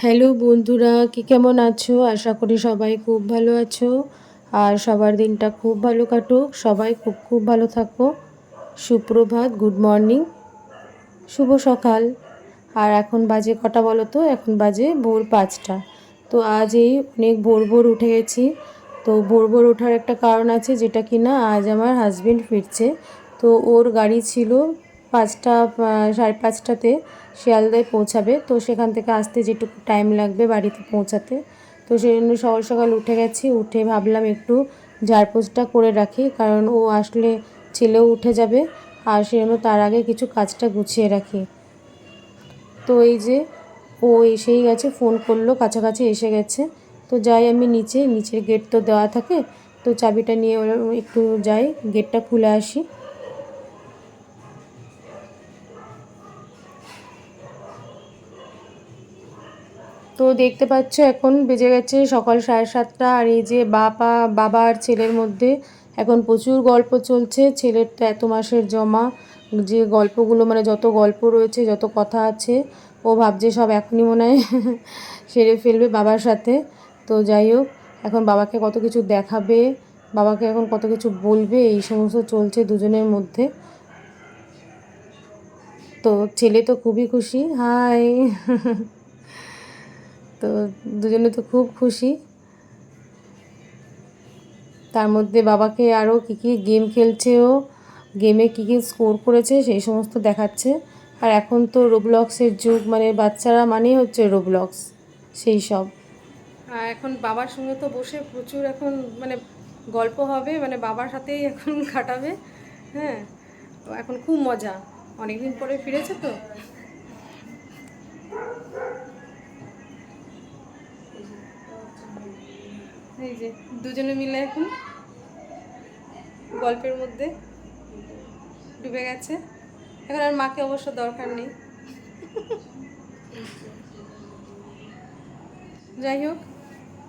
Hello বন্ধুরা, কি কেমন আছো? আশা করি সবাই খুব ভালো আছো। আর সবার দিনটা খুব ভালো কাটুক, সবাই খুব খুব ভালো থাকো। সুপ্রভাত, গুড মর্নিং, শুভ সকাল। আর এখন বাজে কটা বলো তো? এখন বাজে ভোর 5টা। তো আজ এই অনেক ভোর ভোর উঠে গেছি। তো ভোর ভোর ওঠার একটা কারণ আছে, যেটা কি না আজ আমার হাজবেন্ড ফিরছে। তো ওর গাড়ি ছিল 5টা, 5:30টাতে শিয়ালদায় পৌঁছাবে। তো সেখান থেকে আসতে যেটুকু টাইম লাগবে বাড়িতে পৌঁছাতে, তো সেই জন্য সকাল সকাল উঠে গেছি। উঠে ভাবলাম একটু ঝাড়পোছটা করে রাখি, কারণ ও আসলে ছেলেও উঠে যাবে। আর সেই জন্য তার আগে কিছু কাজটা গুছিয়ে রাখি। তো এই যে ও এসেই গেছে, ফোন করলো, কাছাকাছি এসে গেছে। তো যাই আমি নিচের গেট তো দেওয়া থাকে, তো চাবিটা নিয়ে একটু যাই, গেটটা খুলে আসি। তো দেখতে পাচ্ছ এখন বেজে গেছে সকাল 7:30। আর এই যে বাবা আর ছেলের মধ্যে এখন প্রচুর গল্প চলছে। ছেলের তো এত মাসের জমা যে গল্পগুলো, মানে যত গল্প রয়েছে, যত কথা আছে, ও ভাবছে সব এখনই মনে হয় সেরে ফেলবে বাবার সাথে। তো যাই হোক, এখন বাবাকে কত কিছু দেখাবে, বাবাকে এখন কত কিছু বলবে, এই সমস্ত চলছে দুজনের মধ্যে। তো ছেলে তো খুবই খুশি, হাই তো দুজনে তো খুব খুশি। তার মধ্যে বাবাকে আরও কী কী গেম খেলছে, ও গেমে কী কী স্কোর করেছে সেই সমস্ত দেখাচ্ছে। আর এখন তো রোবলক্সের যুগ, মানে বাচ্চারা মানেই হচ্ছে রোবলক্স, সেই সব। আর এখন বাবার সঙ্গে তো বসে প্রচুর এখন মানে গল্প হবে, মানে বাবার সাথেই এখন কাটাবে। হ্যাঁ, তো এখন খুব মজা, অনেকদিন পরে ফিরেছে তো। এই যে দুজনে মিলে এখন গল্পের মধ্যে ডুবে গেছে। এখন আর মাকে অবশ্য দরকার নেই। যাই হোক,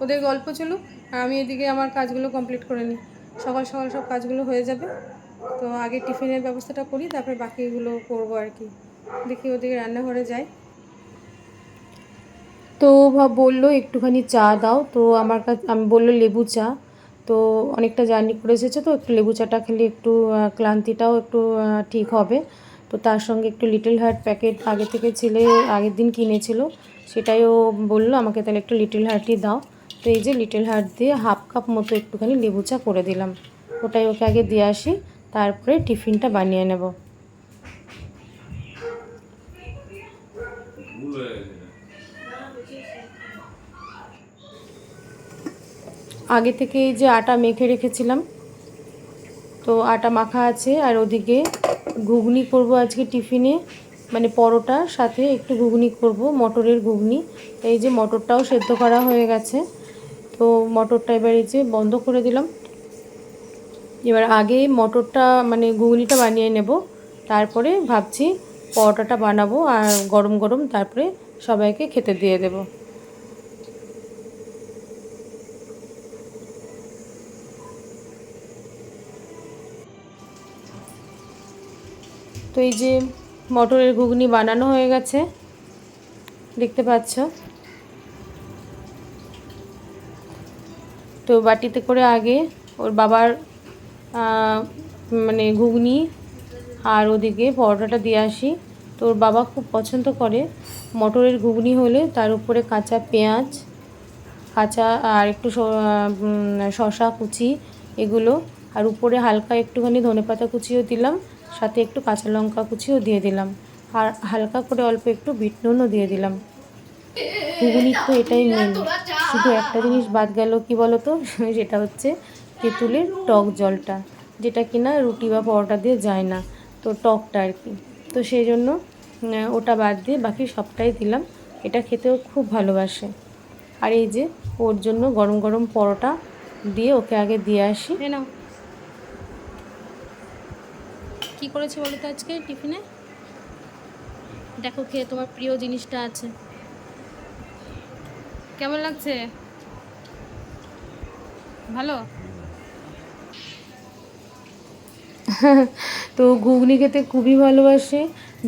ওদের গল্প চলুক, আর আমি এদিকে আমার কাজগুলো কমপ্লিট করে নিই। সকাল সকাল সব কাজগুলো হয়ে যাবে। তো আগে টিফিনের ব্যবস্থাটা করি, তারপরে বাকিগুলো করবো আর কি। দেখি ওদিকে রান্নাঘরে যাই। তো বললো একটুখানি চা দাও, তো আমার কাছে আমি বললো লেবু চা। তো অনেকটা জার্নি করে এসেছে, তো একটু লেবু চাটা খেলে একটু ক্লান্তিটাও একটু ঠিক হবে। তো তার সঙ্গে একটু লিটল হার্ট প্যাকেট আগে থেকে ছেলে আগের দিন কিনেছিল, সেটাই ও বললো আমাকে তাহলে একটু লিটল হার্টই দাও। তো এই যে লিটল হার্ট দিয়ে হাফ কাপ মতো একটুখানি লেবু চা করে দিলাম। ওটাই ওকে আগে দিয়ে আসি, তারপরে টিফিনটা বানিয়ে নেব। আগে থেকে এই যে আটা মেখে রেখেছিলাম, তো আটা মাখা আছে। আর ওদিকে ঘুগনি করব আজকে টিফিনে, মানে পরোটার সাথে একটু ঘুগনি করব, মটরের ঘুগনি। এই যে মটরটাও সেদ্ধ করা হয়ে গেছে। তো মটরটা এবার এই যে বন্ধ করে দিলাম। এবার আগে মটরটা মানে ঘুগনিটা বানিয়ে নেব, তারপরে ভাবছি পরোটাটা বানাবো, আর গরম গরম তারপরে সবাইকে খেতে দিয়ে দেবো। তো এই যে মটরের ঘুগনি বানানো হয়ে গেছে, দেখতে পাচ্ছ। তো বাটিতে করে আগে ওর বাবার মানে ঘুগনি আর ওদিকে পরোটাটা দিয়ে আসি। তো ওর বাবা খুব পছন্দ করে মটরের ঘুগনি হলে তার উপরে কাঁচা পেঁয়াজ, কাঁচা আর একটু শসা কুচি এগুলো, আর উপরে হালকা একটুখানি ধনেপাতা কুচিও দিলাম, সাথে একটু কাঁচা লঙ্কা কুচিও দিয়ে দিলাম, আর হালকা করে অল্প একটু বিট নুনও দিয়ে দিলাম। ঘুগনির তো এটাই মেন। শুধু একটা জিনিস বাদ গেল, কি বলো তো সেটা হচ্ছে তেঁতুলের টক জলটা, যেটা কিনা রুটি বা পরোটা দিয়ে যায় না, তো টকটা আর কি। তো সেই জন্য ওটা বাদ দিয়ে বাকি সবটাই দিলাম। এটা খেতেও খুব ভালোবাসে। আর এই যে ওর জন্য গরম গরম পরোটা দিয়ে ওকে আগে দিয়ে আসি। নাও, কী করেছে বলো তো আজকে টিফিনে? দেখো খেয়ে, তোমার প্রিয় জিনিসটা আছে। কেমন লাগছে? ভালো? তো ঘুগনি খেতে খুবই ভালোবাসে।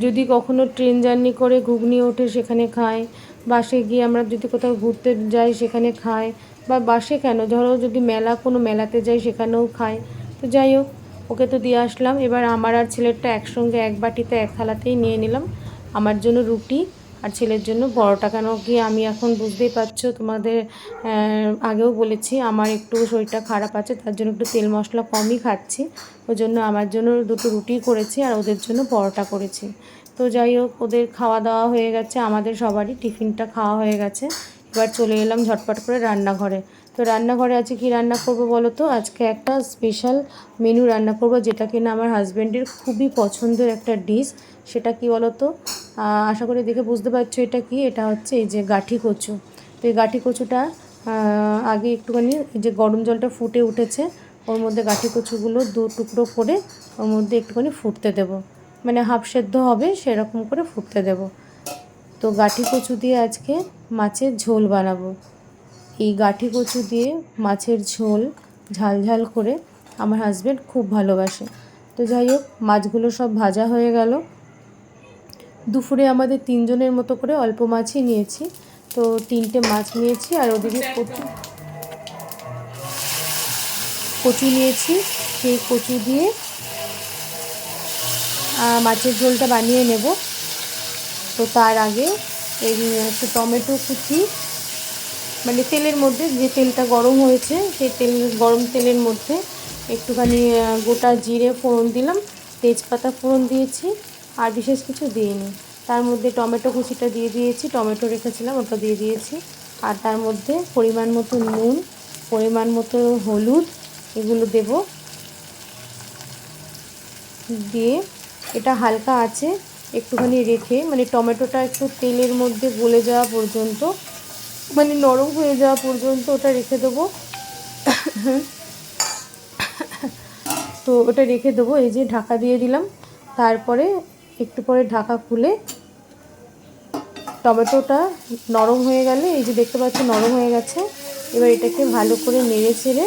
যদি কখনো ট্রেন জার্নি করে ঘুগনি ওঠে সেখানে খায়, বাসে গিয়ে আমরা যদি কোথাও ঘুরতে যাই সেখানে খাই, বা বাসে কেন, ধরো যদি কোনো মেলাতে যাই সেখানেও খাই। তো যাই হোক, ওকে তো দিয়ে আসলাম। এবার আমার আর ছেলেরটা একসঙ্গে এক বাটিতে এক থালাতেই নিয়ে নিলাম। আমার জন্য রুটি আর ছেলের জন্য পরোটা। কেন কি আমি এখন বুঝতেই পারছো, তোমাদের আগেও বলেছি আমার একটু শরীরটা খারাপ আছে, তার জন্য একটু তেল মশলা কমই খাচ্ছি। ওই জন্য আমার জন্য দুটো রুটি করেছি আর ওদের জন্য পরোটা করেছি। তো যাই হোক, ওদের খাওয়া দাওয়া হয়ে গেছে, আমাদের সবারই টিফিনটা খাওয়া হয়ে গেছে। এবার চলে এলাম ঝটপট করে রান্নাঘরে। তো রান্নাঘরে আজকে কি রান্না করব বলো তো? আজকে একটা স্পেশাল মেনু রান্না করব, যেটা কিনা আমার হাজব্যান্ডের খুবই পছন্দের একটা ডিশ। সেটা কি বলো তো? আশা করি দেখে বুঝতে পারছো এটা কি। এটা হচ্ছে এই যে গাঠি কচু। তো এই গাঠি কচুটা আগে একটুখানি এই যে গরম জলটা ফুটে উঠেছে, ওর মধ্যে গাঠি কচুগুলো দু টুকরো করে ওর মধ্যে একটুখানি ফুটতে দেবো, মানে হাফ সেদ্ধ হবে সেরকম করে ফুটতে দেব। তো গাঠি কচু দিয়ে আজকে মাছের ঝোল বানাবো। এই গাঠি কচু দিয়ে মাছের ঝোল ঝাল ঝাল করে আমার হাজব্যান্ড খুব ভালোবাসে। তো যাই হোক, মাছগুলো সব ভাজা হয়ে গেল। দুপুরে আমাদের 3 জনের মতো করে অল্প মাছই নিয়েছি। তো 3টে মাছ নিয়েছি আর ওদিকে কচু নিয়েছি। সেই কচু দিয়ে মাছের ঝোলটা বানিয়ে নেব। তো তার আগে এই একটু টমেটো কুচি, মানে তেলের মধ্যে যে তেলটা গরম হয়েছে সেই গরম তেলের মধ্যে একটুখানি গোটা জিরে ফোড়ন দিলাম, তেজপাতা ফোড়ন দিয়েছি, আর বিশেষ কিছু দিইনি। তার মধ্যে টমেটো কুচিটা দিয়ে দিয়েছি, টমেটো রেখেছিলাম ওটা দিয়ে দিয়েছি। আর তার মধ্যে পরিমাণ মতো নুন, পরিমাণ মতো হলুদ, এগুলো দেব। দিয়ে এটা হালকা আছে একটুখানি রেখে, মানে টমেটোটা একটু তেলের মধ্যে গলে যাওয়া পর্যন্ত, মানে নরম হয়ে যাওয়া পর্যন্ত ওটা রেখে দেবো। তো ওটা রেখে দেবো, এই যে ঢাকা দিয়ে দিলাম। তারপরে একটু পরে ঢাকা খুলে টমেটোটা নরম হয়ে গেলে, এই যে দেখতে পাচ্ছি নরম হয়ে গেছে, এবার এটাকে ভালো করে নেড়ে চেড়ে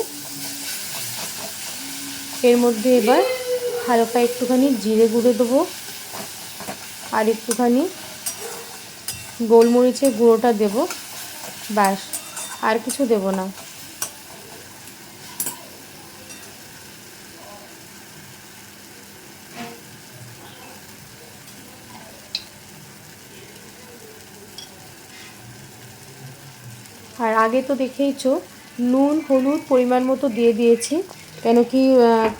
এর মধ্যে এবার হালকা একটুখানি জিরে গুঁড়ো দেবো আর একটুখানি গোলমরিচের গুঁড়োটা দেব, ব্যাস, আর কিছু দেব না। আর আগে তো দেখেইছো নুন হলুদ পরিমাণ মতো দিয়ে দিয়েছি, কেন কি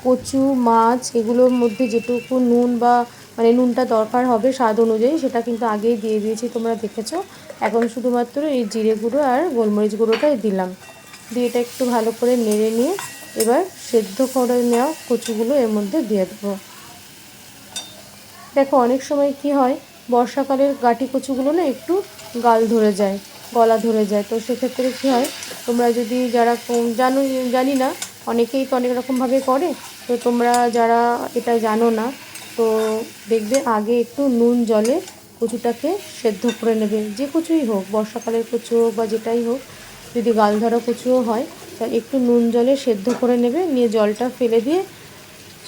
কচু মাছ এগুলোর মধ্যে যেটুকু নুন বা মানে নুনটা দরকার হবে স্বাদ অনুযায়ী সেটা কিন্তু আগেই দিয়ে দিয়েছি, তোমরা দেখেছো। এখন শুধুমাত্র এই জিরে গুঁড়ো আর গোলমরিচ গুঁড়োটাই দিলাম। দিয়ে এটা একটু ভালো করে নেড়ে নিয়ে এবার সেদ্ধ করে নেওয়া কচুগুলো এর মধ্যে দিয়ে দেবো। দেখো অনেক সময় কি হয়, বর্ষাকালের গাঁটি কচুগুলো না একটু গলা ধরে যায়। তো সেক্ষেত্রে কী হয়, তোমরা যদি যারা জানি না, অনেকেই তো অনেক রকমভাবে করে। তো তোমরা যারা এটা জানো না, তো দেখবে আগে একটু নুন জলে কচুটাকে সেদ্ধ করে নেবে। যে কচুই হোক, বর্ষাকালের কচু হোক বা যেটাই হোক, যদি গাল ধরা কচুও হয়, তা একটু নুন জলে সেদ্ধ করে নেবে, নিয়ে জলটা ফেলে দিয়ে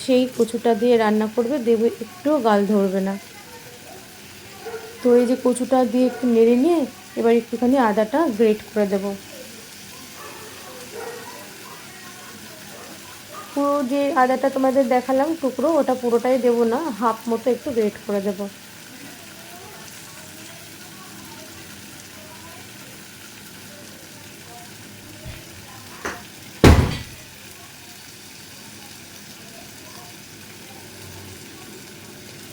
সেই কচুটা দিয়ে রান্না করবে, দেখবে একটুও গাল ধরবে না। তো এই যে কচুটা দিয়ে একটু নেড়ে নিয়ে এবার একটুখানি আদাটা গ্রেট করে দেব। পুরো যে আদাটা তোমাদের দেখালাম টুকরো, ওটা পুরোটাই দেব না, হাফ মতো একটু গ্রেট করে দেব।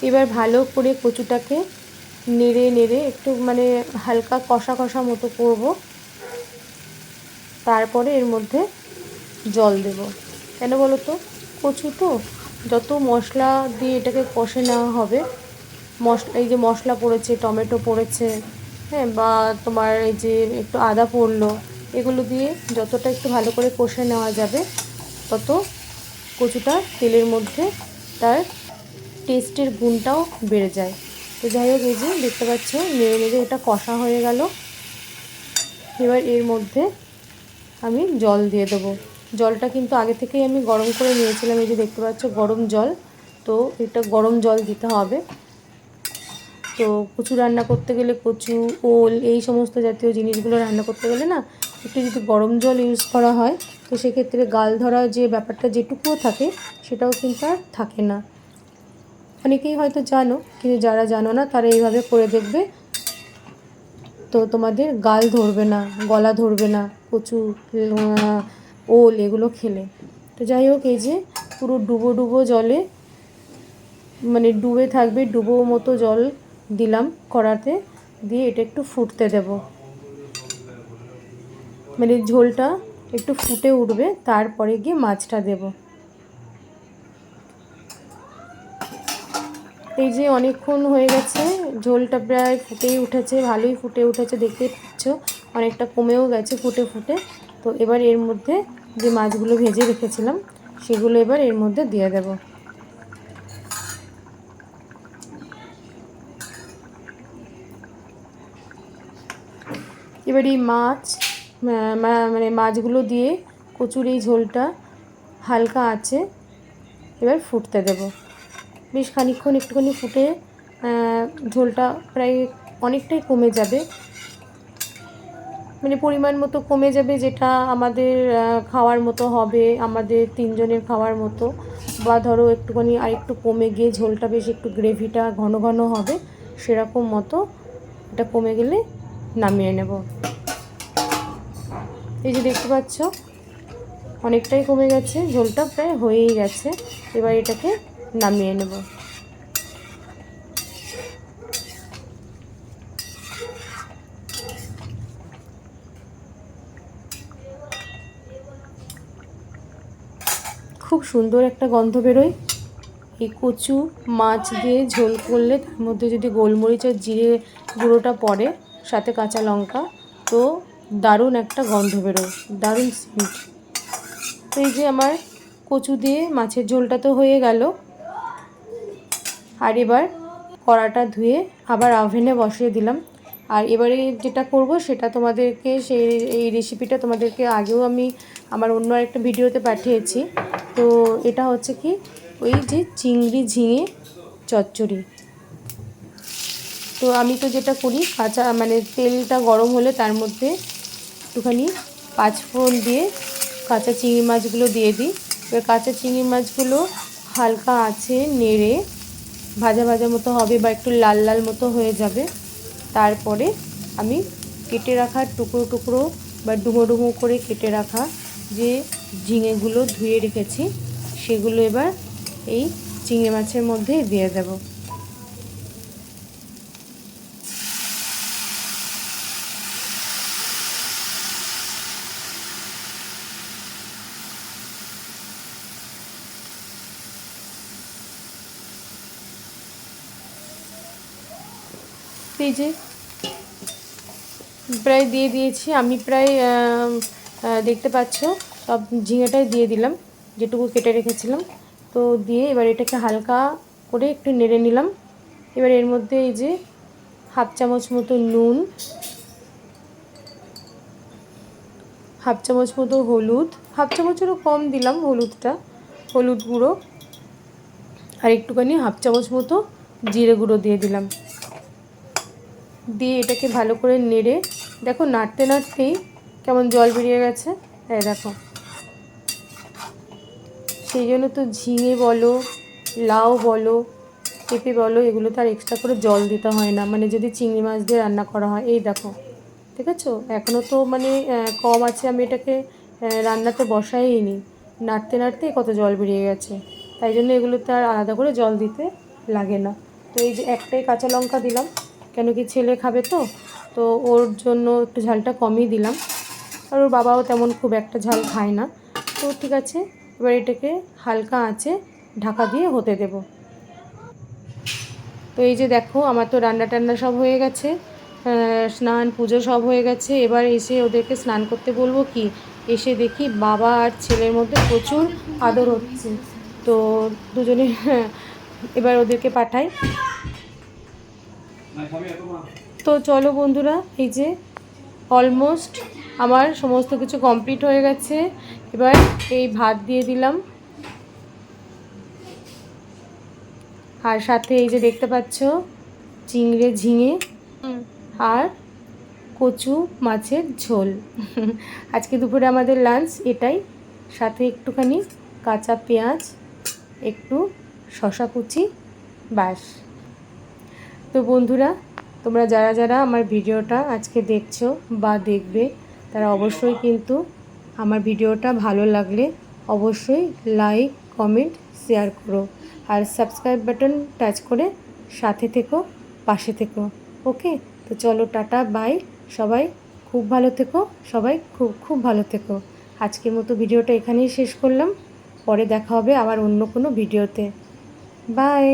এবার ভালো করে কচুটাকে নেড়ে নেড়ে একটু মানে হালকা কষা কষা মতো করব। তারপরে এর মধ্যে জল দেব। কেন বলো তো? কচু তো, যত মশলা দিয়ে এটাকে কষে নেওয়া হবে, এই যে মশলা পড়েছে, টমেটো পড়েছে, হ্যাঁ, বা তোমার এই যে একটু আদা পড়লো, এগুলো দিয়ে যতটা একটু ভালো করে কষে নেওয়া যাবে, তত কচুটা তেলের মধ্যে তার টেস্টের গুণটাও বেড়ে যায়। তো যাই হোক, এই যে দেখতে পাচ্ছ নেড়ে নেড়ে এটা কষা হয়ে গেল। এবার এর মধ্যে আমি জল দিয়ে দেবো। জলটা কিন্তু আগে থেকেই আমি গরম করে নিয়েছিলাম, এই যে দেখতে পাচ্ছ গরম জল। তো এটা গরম জল দিতে হবে। তো কচু রান্না করতে গেলে কচু, ওল এই সমস্ত জাতীয় জিনিসগুলো রান্না করতে গেলে না একটু যদি গরম জল ইউজ করা হয় তো সেক্ষেত্রে গাল ধরা যে ব্যাপারটা যেটুকুও থাকে সেটাও কিন্তু আর থাকে না। অনেকেই হয়তো জানো, কিন্তু যারা জানো না তারা এইভাবে করে দেখবে, তো তোমাদের গাল ধরবে না, গলা ধরবে না কচু, ওল এগুলো খেলে। তো যাই হোক, এই যে পুরো ডুবো ডুবো জলে, মানে ডুবে থাকবে, ডুবো মতো জল দিলাম কড়াতে, দিয়ে এটা একটু ফুটতে দেব, মানে ঝোলটা একটু ফুটে উঠবে, তারপরে গিয়ে মাছটা দেব। এই যে অনেকক্ষণ হয়ে গেছে, ঝোলটা প্রায় ফুটেই উঠেছে, ভালোই ফুটে উঠেছে, দেখতেই পাচ্ছ অনেকটা কমেও গেছে ফুটে ফুটে। তো এবার এর মধ্যে যে মাছগুলো ভেজে রেখেছিলাম সেগুলো এবার এর মধ্যে দিয়ে দেব। এবার এই মাছ, মানে মাছগুলো দিয়ে কচুর এই ঝোলটা হালকা আছে এবার ফুটতে দেব। বেশ খানিকক্ষণ একটুখানি ফুটে ঝোলটা প্রায় অনেকটাই কমে যাবে, মানে পরিমাণ মতো কমে যাবে, যেটা আমাদের খাওয়ার মতো হবে, আমাদের তিনজনের খাওয়ার মতো। বা ধরো একটুখানি আর একটু কমে গিয়ে ঝোলটা বেশ একটু গ্রেভিটা ঘন ঘন হবে, সেরকম মতো এটা কমে গেলে নামিয়ে নেব। এই যে দেখতে পাচ্ছ অনেকটাই কমে গেছে, ঝোলটা প্রায় হয়েই গেছে, এবার এটাকে নামিয়ে নেব। খুব সুন্দর একটা গন্ধ বেরোয় এই কচু মাছ দিয়ে ঝোল করলে, তার মধ্যে যদি গোলমরিচ আর জিরে গুঁড়োটা পড়ে, সাথে কাঁচা লঙ্কা, তো দারুণ একটা গন্ধ বেরোয়, দারুণ সেন্ট। তো এই যে আমার কচু দিয়ে মাছের ঝোলটা তো হয়ে গেল, আর এবার কড়াটা ধুয়ে আবার ওভেনে বসিয়ে দিলাম। আর এবারে যেটা করব সেটা তোমাদেরকে, এই রেসিপিটা তোমাদেরকে আগেও আমি আমার অন্য একটা ভিডিওতে পাঠিয়েছি। তো এটা হচ্ছে কি, ওই যে চিংড়ি ঝিঙে চচ্চড়ি। তো আমি তো যেটা করি, কাঁচা মানে তেলটা গরম হলে তার মধ্যে একটুখানি পাঁচফোড়ন দিয়ে কাঁচা চিংড়ি মাছগুলো দিয়ে দিই। এবার কাঁচা চিংড়ি মাছগুলো হালকা আছে নেড়ে ভাজা ভাজা মতো হবে বা একটু লাল লাল মতো হয়ে যাবে, তারপরে আমি কেটে রাখা টুকরো টুকরো বা ডুমো ডুমো করে কেটে রাখা যে ঝিঙেগুলো ধুয়ে রেখেছি সেগুলো এবার এই চিংড়ি মাছের মধ্যে দিয়ে দেব। এই যে প্রায় দিয়ে দিয়েছি আমি, প্রায় দেখতে পাচ্ছ সব ঝিঙেটাই দিয়ে দিলাম যেটুকু কেটে রেখেছিলাম। তো দিয়ে এবার এটাকে হালকা করে একটু নেড়ে নিলাম। এবার এর মধ্যে এই যে হাফ চামচ মতো নুন, হাফ চামচ মতো হলুদ, হাফ চামচেরও কম দিলাম হলুদটা, হলুদ গুঁড়ো, আর একটুখানি হাফ চামচ মতো জিরে গুঁড়ো দিয়ে দিলাম। দিয়ে এটাকে ভালো করে নেড়ে, দেখো নাড়তে নাড়তেই কেমন জল বেরিয়ে গেছে, এই দেখো। সেই জন্য তো ঝিঙে বলো, লাউ বলো, পেঁপে বলো, এগুলো তো আর এক্সট্রা করে জল দিতে হয় না, মানে যদি চিংড়ি মাছ দিয়ে রান্না করা হয়। এই দেখো, ঠিক আছে, এখনও তো মানে কম আছে, আমি এটাকে রান্নাতে বসাইই নি, নাড়তে নাড়তেই কত জল বেরিয়ে গেছে। তাই জন্য এগুলোতে আর আলাদা করে জল দিতে লাগে না। তো এই যে একটাই কাঁচা লঙ্কা দিলাম, কেন কি ছেলে খাবে, তো তো ওর জন্য একটু ঝালটা কমই দিলাম, আর ওর বাবাও তেমন খুব একটা ঝাল খায় না। তো ঠিক আছে, এবার এটাকে হালকা আঁচে ঢাকা দিয়ে হতে দেব। তো এই যে দেখো আমার তো রান্না টান্না সব হয়ে গেছে, স্নান পুজো সব হয়ে গেছে। এবার এসে ওদেরকে স্নান করতে বলবো, কি এসে দেখি বাবা আর ছেলের মধ্যে প্রচুর আদর হচ্ছে। তো দুজনে এবার ওদেরকে পাঠাই। তো চলো বন্ধুরা, এই যে অলমোস্ট আমার সমস্ত কিছু কমপ্লিট হয়ে গেছে। এবার এই ভাত দিয়ে দিলাম, আর সাথে এই যে দেখতে পাচ্ছ চিংড়ে ঝিঙে আর কচু মাছের ঝোল। আজকে দুপুরে আমাদের লাঞ্চ এটাই, সাথে একটুখানি কাঁচা পেঁয়াজ, একটু শশা কুচি, ব্যাস। তো বন্ধুরা, তোমরা যারা যারা আমার ভিডিওটা আজকে দেখছো বা দেখবে, তারা অবশ্যই কিন্তু আমার ভিডিওটা ভালো লাগলে অবশ্যই লাইক, কমেন্ট, শেয়ার করো আর সাবস্ক্রাইব বাটন টাচ করে সাথে থেকো, পাশে থেকো। ওকে, তো চলো টাটা, বাই। সবাই খুব ভালো থেকো, সবাই খুব খুব ভালো থেকো। আজকের মতো ভিডিওটা এখানেই শেষ করলাম। পরে দেখা হবে আবার অন্য কোনো ভিডিওতে। বাই।